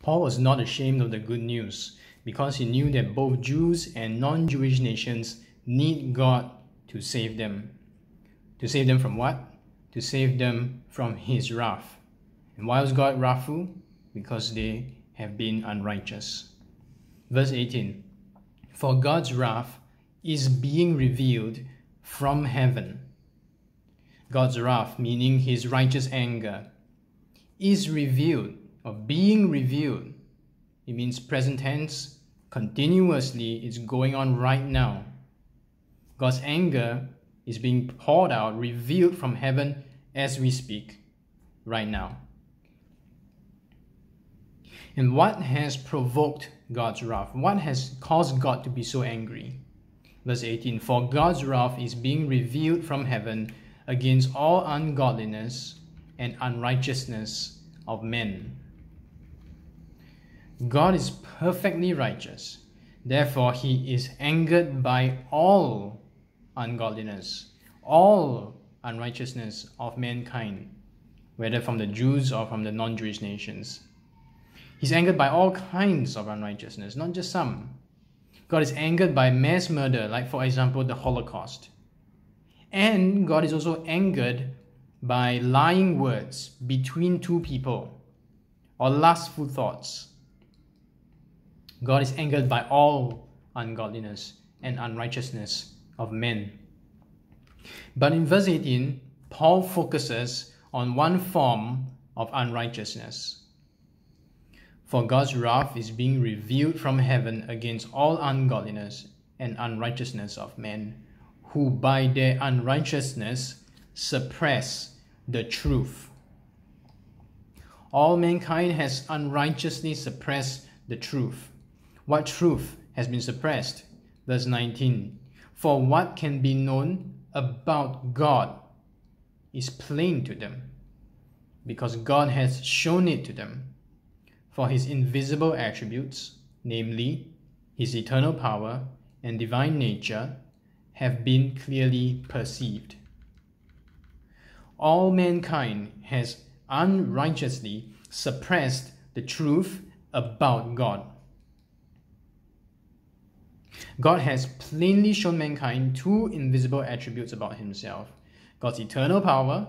Paul was not ashamed of the good news because he knew that both Jews and non-Jewish nations need God to save them. To save them from what? To save them from his wrath. And why was God wrathful? Because they have been unrighteous. Verse 18. For God's wrath is being revealed from heaven. God's wrath, meaning his righteous anger, is revealed, or being revealed. It means present tense, continuously, it's going on right now. God's anger is being poured out, revealed from heaven as we speak, right now. And what has provoked God's wrath? What has caused God to be so angry? Verse 18, for God's wrath is being revealed from heaven against all ungodliness and unrighteousness of men. God is perfectly righteous. Therefore, he is angered by all ungodliness, all unrighteousness of mankind, whether from the Jews or from the non-Jewish nations. He's angered by all kinds of unrighteousness, not just some. God is angered by mass murder, like for example, the Holocaust. And God is also angered by lying words between two people or lustful thoughts. God is angered by all ungodliness and unrighteousness of men. But in verse 18, Paul focuses on one form of unrighteousness. For God's wrath is being revealed from heaven against all ungodliness and unrighteousness of men, who by their unrighteousness suppress the truth. All mankind has unrighteously suppressed the truth. What truth has been suppressed? Verse 19. For what can be known about God is plain to them, because God has shown it to them. For his invisible attributes, namely his eternal power and divine nature, have been clearly perceived. All mankind has unrighteously suppressed the truth about God. God has plainly shown mankind two invisible attributes about himself: God's eternal power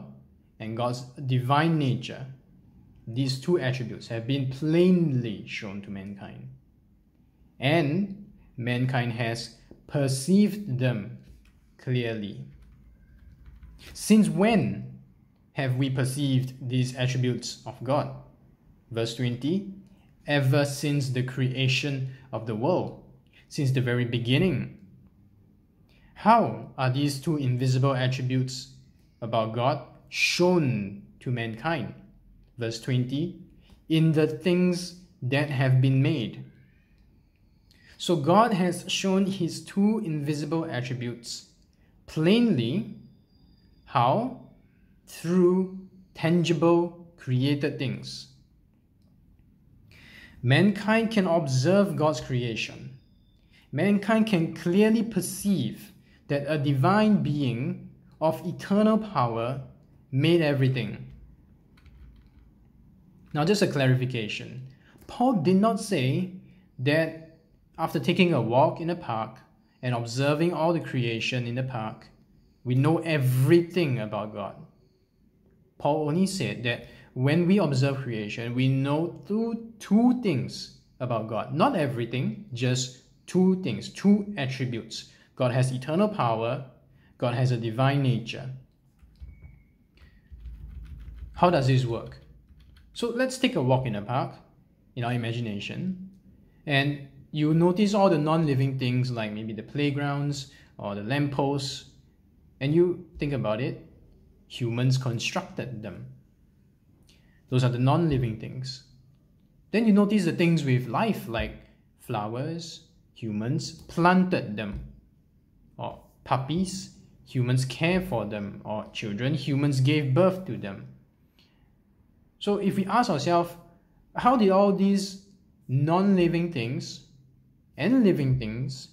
and God's divine nature. These two attributes have been plainly shown to mankind, and mankind has perceived them clearly. Since when have we perceived these attributes of God? Verse 20, ever since the creation of the world, since the very beginning. How are these two invisible attributes about God shown to mankind? Verse 20, in the things that have been made. So God has shown his two invisible attributes plainly. How? Through tangible created things. Mankind can observe God's creation. Mankind can clearly perceive that a divine being of eternal power made everything. Now, just a clarification. Paul did not say that after taking a walk in a park and observing all the creation in the park, we know everything about God. Paul only said that when we observe creation, we know two things about God. Not everything, just two things, two attributes. God has eternal power. God has a divine nature. How does this work? So let's take a walk in a park, in our imagination, and you notice all the non-living things like maybe the playgrounds or the lampposts, and you think about it, humans constructed them. Those are the non-living things. Then you notice the things with life like flowers, humans planted them, or puppies, humans care for them, or children, humans gave birth to them. So if we ask ourselves, how did all these non-living things and living things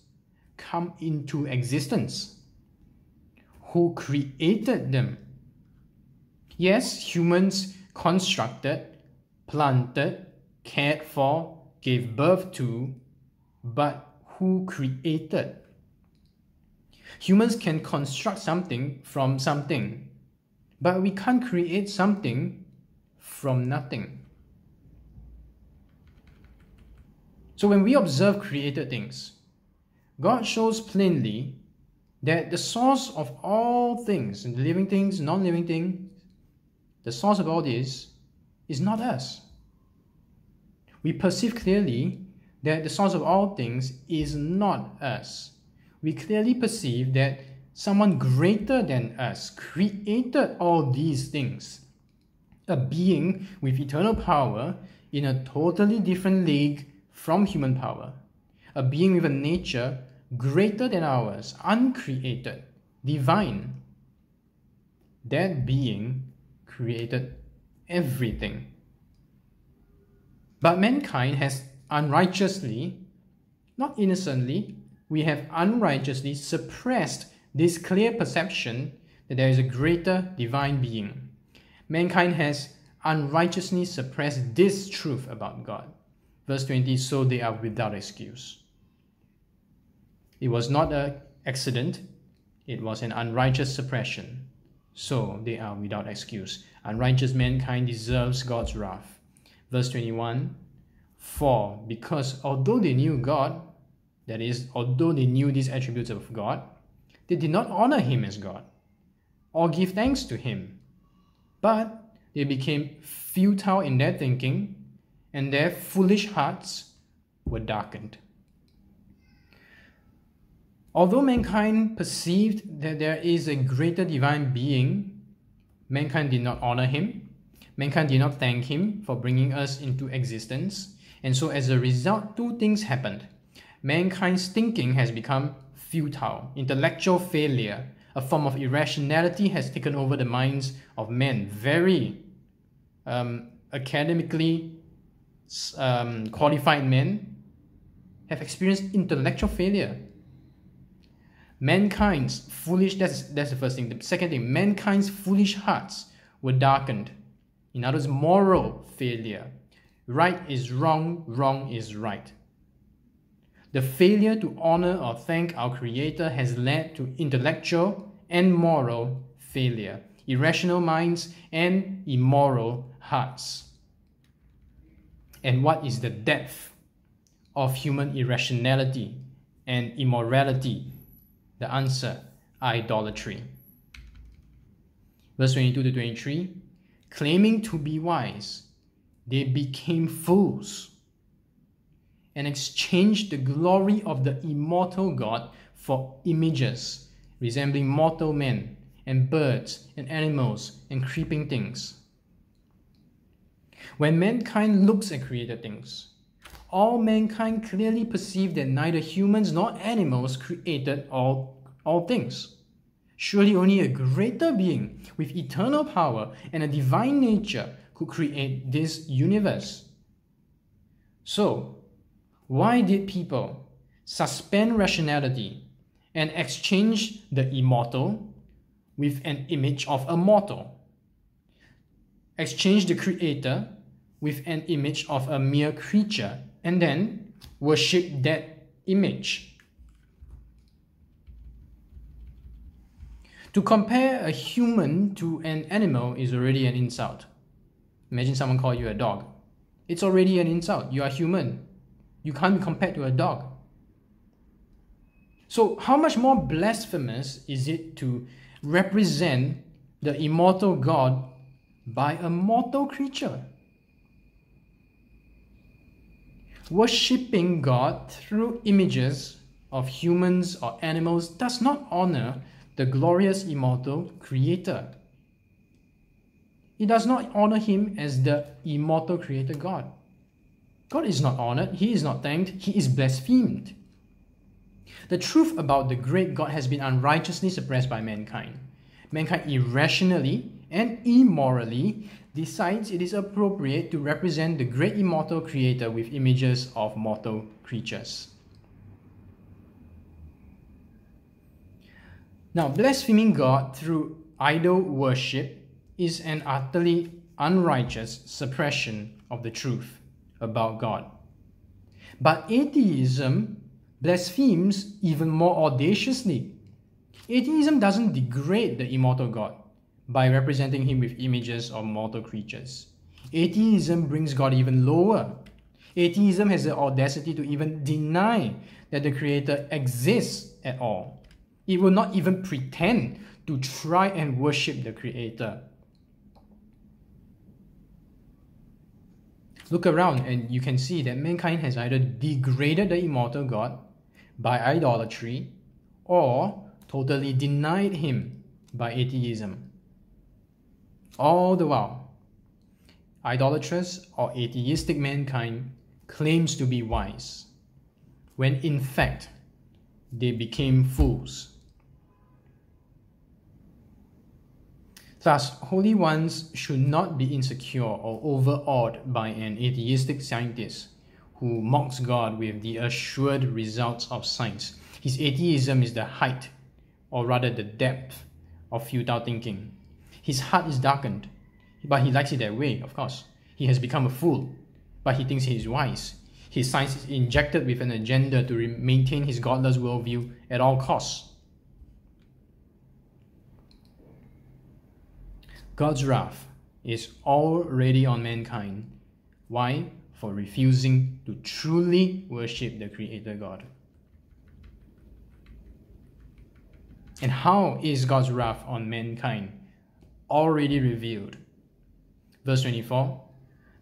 come into existence? Who created them? Yes, humans constructed, planted, cared for, gave birth to, but who created. Humans can construct something from something, but we can't create something from nothing. So when we observe created things, God shows plainly that the source of all things, living things, non-living things, the source of all this is not us. We perceive clearly that the source of all things is not us. We clearly perceive that someone greater than us created all these things. A being with eternal power in a totally different league from human power. A being with a nature greater than ours, uncreated, divine. That being created everything. But mankind has unrighteously, not innocently, we have unrighteously suppressed this clear perception that there is a greater divine being. Mankind has unrighteously suppressed this truth about God. Verse 20, so they are without excuse. It was not an accident, it was an unrighteous suppression. So they are without excuse. Unrighteous mankind deserves God's wrath. Verse 21, for because although they knew God, that is, although they knew these attributes of God, they did not honor him as God or give thanks to him, but they became futile in their thinking, and their foolish hearts were darkened. Although mankind perceived that there is a greater divine being, mankind did not honor him, mankind did not thank him for bringing us into existence, and so as a result, two things happened. Mankind's thinking has become futile, intellectual failure, a form of irrationality has taken over the minds of men. Very academically qualified men have experienced intellectual failure. Mankind's foolish, that's the first thing. The second thing, mankind's foolish hearts were darkened. In other words, moral failure. Right is wrong, wrong is right. The failure to honor or thank our Creator has led to intellectual and moral failure, irrational minds and immoral hearts. And what is the depth of human irrationality and immorality? The answer, idolatry. Verse 22 to 23, claiming to be wise, they became fools and exchanged the glory of the immortal God for images resembling mortal men and birds and animals and creeping things. When mankind looks at created things, all mankind clearly perceive that neither humans nor animals created all things. Surely only a greater being with eternal power and a divine nature could create this universe. So, why did people suspend rationality and exchange the immortal with an image of a mortal? Exchange the creator with an image of a mere creature and then worship that image. To compare a human to an animal is already an insult. Imagine someone call you a dog. It's already an insult. You are human. You can't be compared to a dog. So how much more blasphemous is it to represent the immortal God by a mortal creature? Worshipping God through images of humans or animals does not honor the glorious immortal Creator. It does not honor him as the immortal creator God. God is not honored, he is not thanked, he is blasphemed. The truth about the great God has been unrighteously suppressed by mankind. Mankind irrationally and immorally decides it is appropriate to represent the great immortal creator with images of mortal creatures. Now, blaspheming God through idol worship is an utterly unrighteous suppression of the truth about God. But atheism blasphemes even more audaciously. Atheism doesn't degrade the immortal God by representing him with images of mortal creatures. Atheism brings God even lower. Atheism has the audacity to even deny that the Creator exists at all. It will not even pretend to try and worship the Creator. Look around and you can see that mankind has either degraded the immortal God by idolatry or totally denied him by atheism. All the while, idolatrous or atheistic mankind claims to be wise, when in fact they became fools. Thus, holy ones should not be insecure or overawed by an atheistic scientist who mocks God with the assured results of science. His atheism is the height, or rather the depth, of futile thinking. His heart is darkened, but he likes it that way, of course. He has become a fool, but he thinks he is wise. His science is injected with an agenda to maintain his godless worldview at all costs. God's wrath is already on mankind. Why? For refusing to truly worship the Creator God. And how is God's wrath on mankind already revealed? Verse 24,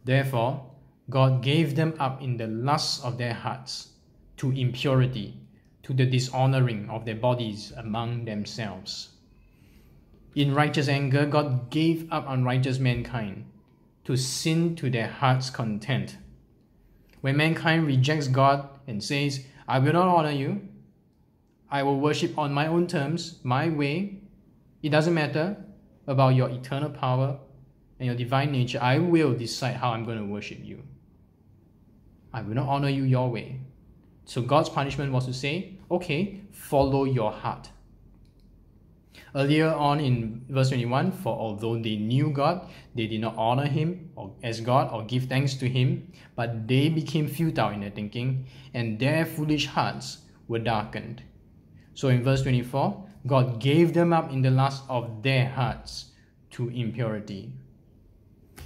therefore, God gave them up in the lusts of their hearts to impurity, to the dishonoring of their bodies among themselves. In righteous anger, God gave up unrighteous mankind to sin to their heart's content. When mankind rejects God and says, I will not honor you, I will worship on my own terms, my way, it doesn't matter about your eternal power and your divine nature, I will decide how I'm going to worship you. I will not honor you your way. So God's punishment was to say, okay, follow your heart. Earlier on in verse 21, for although they knew God, they did not honor him as God or give thanks to him, but they became futile in their thinking, and their foolish hearts were darkened. So in verse 24, God gave them up in the lust of their hearts to impurity.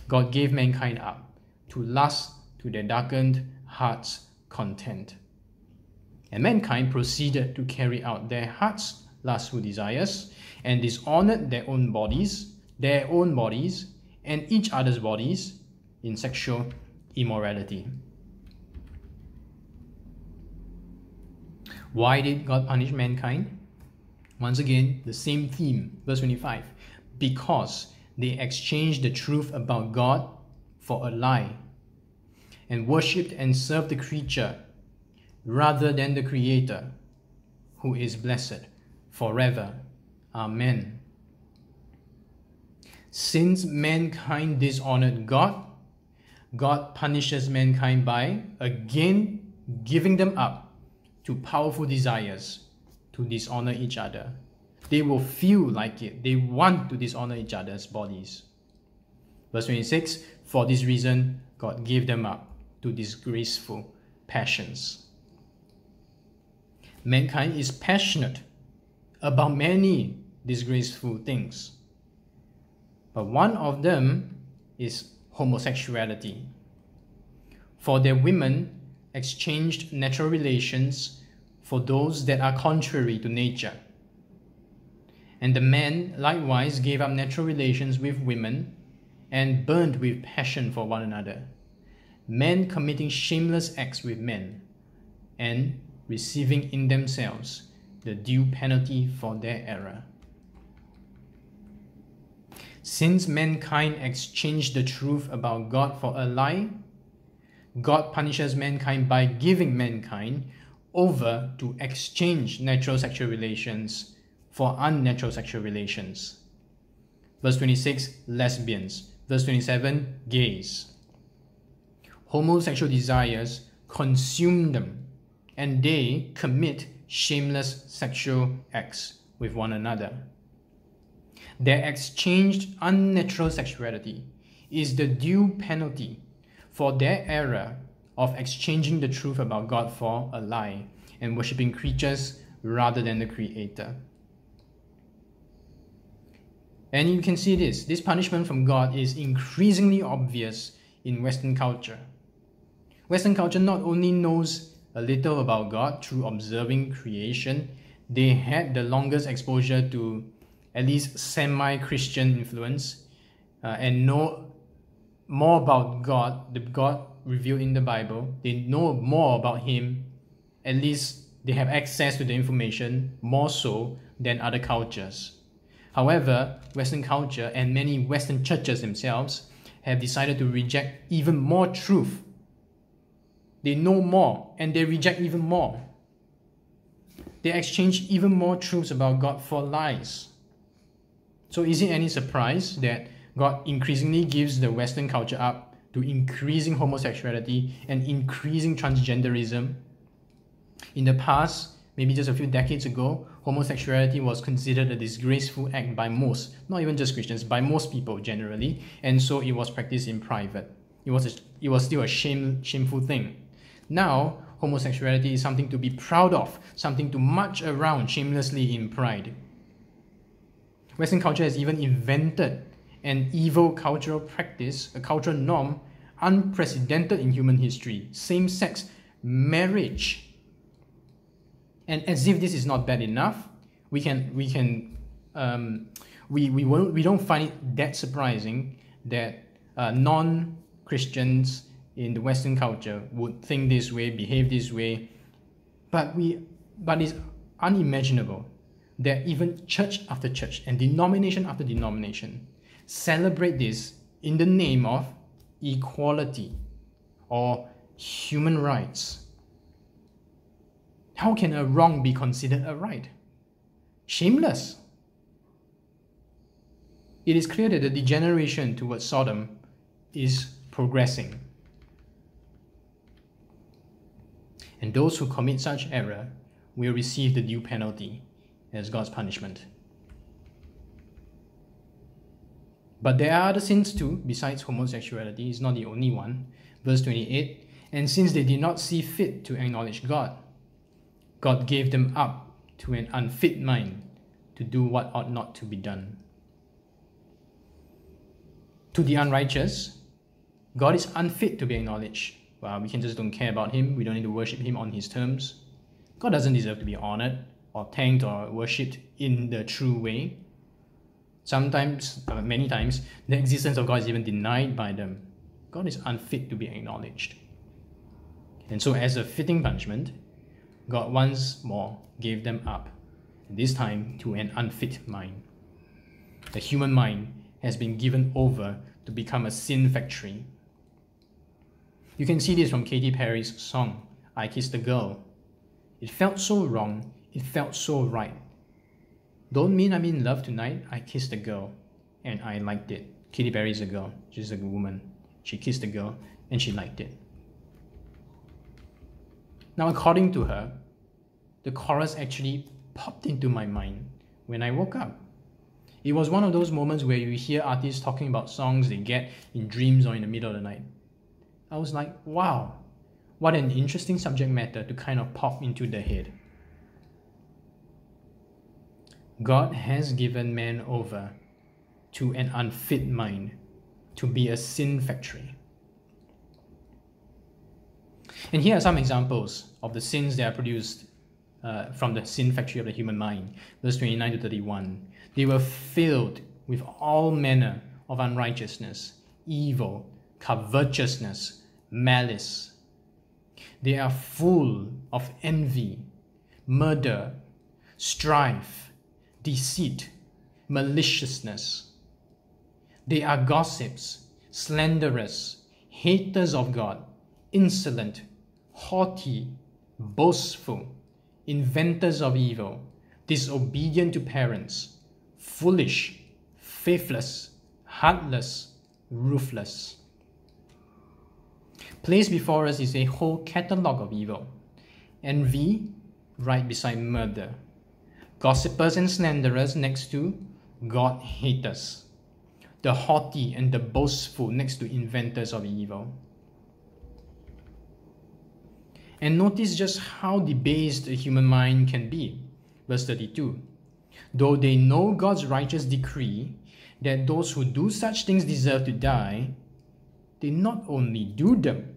God gave mankind up to lust, to their darkened hearts' content. And mankind proceeded to carry out their hearts' lustful desires and dishonored their own bodies, and each other's bodies in sexual immorality. Why did God punish mankind? Once again, the same theme, verse 25. Because they exchanged the truth about God for a lie, and worshipped and served the creature rather than the Creator, who is blessed forever. Amen. Since mankind dishonored God, God punishes mankind by again giving them up to powerful desires to dishonor each other. They will feel like it. They want to dishonor each other's bodies. Verse 26, for this reason, God gave them up to disgraceful passions. Mankind is passionate about many disgraceful things, but one of them is homosexuality. For their women exchanged natural relations for those that are contrary to nature, and the men likewise gave up natural relations with women and burned with passion for one another, men committing shameless acts with men and receiving in themselves the due penalty for their error. Since mankind exchanged the truth about God for a lie, God punishes mankind by giving mankind over to exchange natural sexual relations for unnatural sexual relations. Verse 26, lesbians. Verse 27, gays. Homosexual desires consume them, and they commit shameless sexual acts with one another. Their exchanged unnatural sexuality is the due penalty for their error of exchanging the truth about God for a lie and worshipping creatures rather than the Creator. And you can see this punishment from God is increasingly obvious in Western culture. Western culture not only knows a little about God through observing creation, they had the longest exposure to at least semi-Christian influence and know more about God, the God revealed in the Bible. They know more about Him, at least they have access to the information more so than other cultures. However, Western culture and many Western churches themselves have decided to reject even more truth. They know more and they reject even more. They exchange even more truths about God for lies. So is it any surprise that God increasingly gives the Western culture up to increasing homosexuality and increasing transgenderism? In the past, maybe just a few decades ago, homosexuality was considered a disgraceful act by most, not even just Christians, by most people generally, and so it was practiced in private. It was still a shameful thing. Now, homosexuality is something to be proud of, something to march around shamelessly in pride. Western culture has even invented an evil cultural practice, a cultural norm, unprecedented in human history: same-sex marriage. And as if this is not bad enough, we don't find it that surprising that non-Christians in the Western culture would think this way, behave this way, but it's unimaginable that even church after church and denomination after denomination celebrate this in the name of equality or human rights. How can a wrong be considered a right? Shameless. It is clear that the degeneration towards Sodom is progressing. And those who commit such error will receive the due penalty as God's punishment. But there are other sins too, besides homosexuality. It's not the only one. Verse 28, and since they did not see fit to acknowledge God, God gave them up to an unfit mind to do what ought not to be done. To the unrighteous, God is unfit to be acknowledged. Well, we can just don't care about Him. We don't need to worship Him on His terms. God doesn't deserve to be honored or thanked or worshipped in the true way. Sometimes, many times, the existence of God is even denied by them. God is unfit to be acknowledged. And so as a fitting punishment, God once more gave them up, this time to an unfit mind. The human mind has been given over to become a sin factory. You can see this from Katy Perry's song, I Kissed a Girl. It felt so wrong, it felt so right. Don't mean I'm in love tonight, I kissed a girl, and I liked it. Katy Perry's a girl, she's a woman. She kissed a girl, and she liked it. Now, according to her, the chorus actually popped into my mind when I woke up. It was one of those moments where you hear artists talking about songs they get in dreams or in the middle of the night. I was like, wow, what an interesting subject matter to kind of pop into the head. God has given man over to an unfit mind to be a sin factory. And here are some examples of the sins that are produced from the sin factory of the human mind. Verse 29 to 31. They were filled with all manner of unrighteousness, evil, covetousness, malice. They are full of envy, murder, strife, deceit, maliciousness. They are gossips, slanderous, haters of God, insolent, haughty, boastful, inventors of evil, disobedient to parents, foolish, faithless, heartless, ruthless. Placed before us is a whole catalogue of evil. Envy, right beside murder. Gossipers and slanderers next to God-haters. The haughty and the boastful next to inventors of evil. And notice just how debased the human mind can be. Verse 32. Though they know God's righteous decree that those who do such things deserve to die, they not only do them,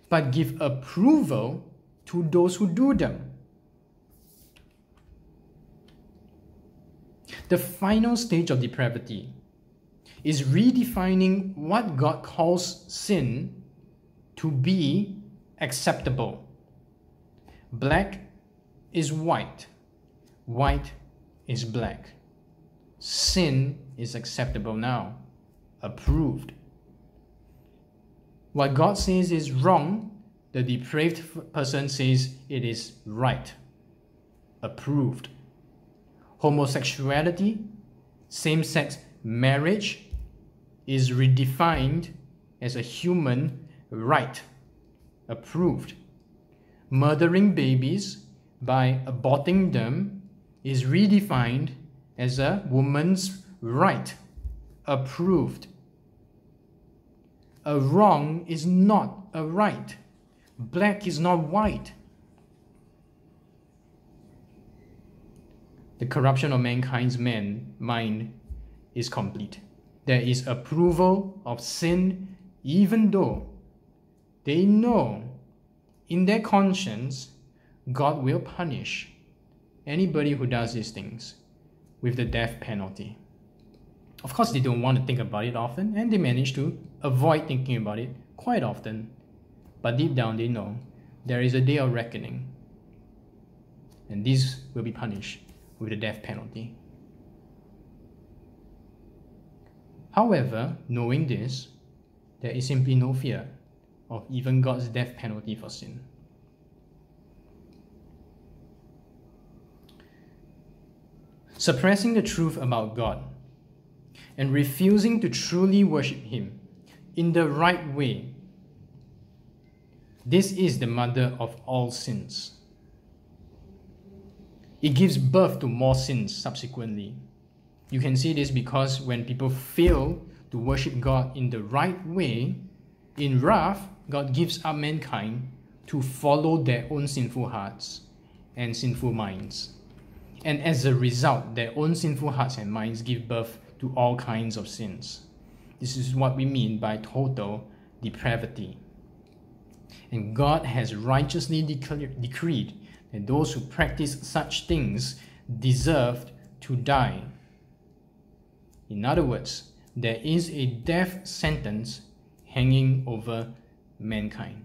but give approval to those who do them. The final stage of depravity is redefining what God calls sin to be acceptable. Black is white. White is black. Sin is acceptable now, approved. What God says is wrong, the depraved person says it is right, approved. Homosexuality, same-sex marriage is redefined as a human right, approved. Murdering babies by aborting them is redefined as a woman's right, approved. A wrong is not a right. Black is not white. The corruption of mankind's mind is complete. There is approval of sin even though they know in their conscience God will punish anybody who does these things with the death penalty. Of course, they don't want to think about it often, and they manage to avoid thinking about it quite often. But deep down, they know there is a day of reckoning, and these will be punished with the death penalty. However, knowing this, there is simply no fear of even God's death penalty for sin. Suppressing the truth about God and refusing to truly worship Him in the right way, this is the mother of all sins. It gives birth to more sins subsequently. You can see this because when people fail to worship God in the right way, in wrath, God gives up mankind to follow their own sinful hearts and sinful minds. And as a result, their own sinful hearts and minds give birth to all kinds of sins. This is what we mean by total depravity. And God has righteously decreed that those who practice such things deserve to die. In other words, there is a death sentence hanging over mankind.